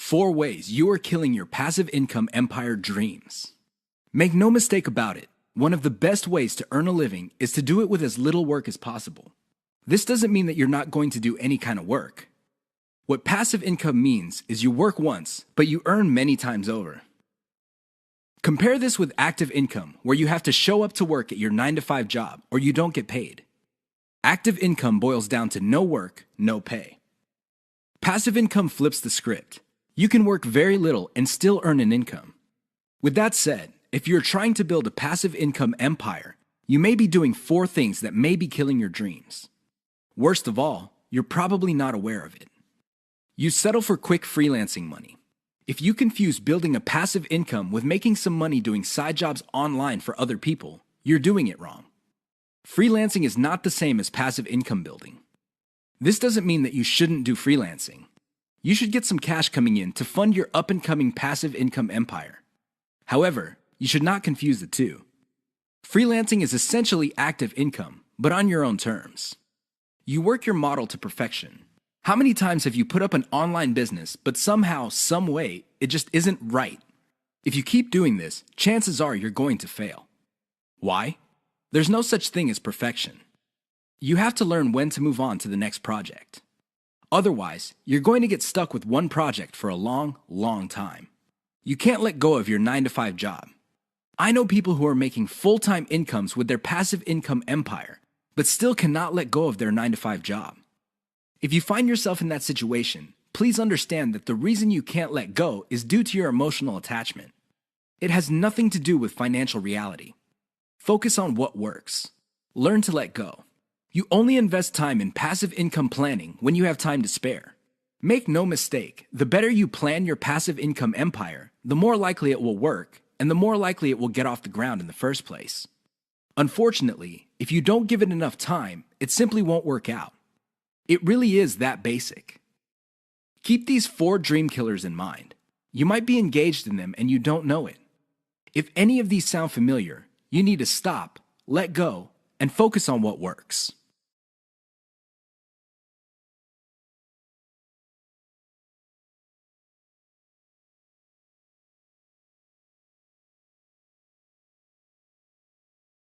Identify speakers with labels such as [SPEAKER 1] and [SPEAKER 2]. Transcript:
[SPEAKER 1] 4 ways you are killing your passive income empire dreams. Make no mistake about it, one of the best ways to earn a living is to do it with as little work as possible. This doesn't mean that you're not going to do any kind of work. What passive income means is you work once, but you earn many times over. Compare this with active income, where you have to show up to work at your 9-to-5 job or you don't get paid. Active income boils down to no work, no pay. Passive income flips the script. You can work very little and still earn an income. With that said, if you're trying to build a passive income empire, you may be doing 4 things that may be killing your dreams. Worst of all, you're probably not aware of it. You settle for quick freelancing money. If you confuse building a passive income with making some money doing side jobs online for other people, you're doing it wrong. Freelancing is not the same as passive income building. This doesn't mean that you shouldn't do freelancing. You should get some cash coming in to fund your up-and-coming passive income empire. However, you should not confuse the two. Freelancing is essentially active income, but on your own terms. You work your model to perfection. How many times have you put up an online business, but somehow, some way, it just isn't right? If you keep doing this, chances are you're going to fail. Why? There's no such thing as perfection. You have to learn when to move on to the next project. Otherwise, you're going to get stuck with one project for a long, long time. You can't let go of your 9-to-5 job. I know people who are making full-time incomes with their passive income empire, but still cannot let go of their 9-to-5 job. If you find yourself in that situation, please understand that the reason you can't let go is due to your emotional attachment. It has nothing to do with financial reality. Focus on what works. Learn to let go. You only invest time in passive income planning when you have time to spare. Make no mistake, the better you plan your passive income empire, the more likely it will work, and the more likely it will get off the ground in the first place. Unfortunately, if you don't give it enough time, it simply won't work out. It really is that basic. Keep these 4 dream killers in mind. You might be engaged in them and you don't know it. If any of these sound familiar, you need to stop, let go, and focus on what works.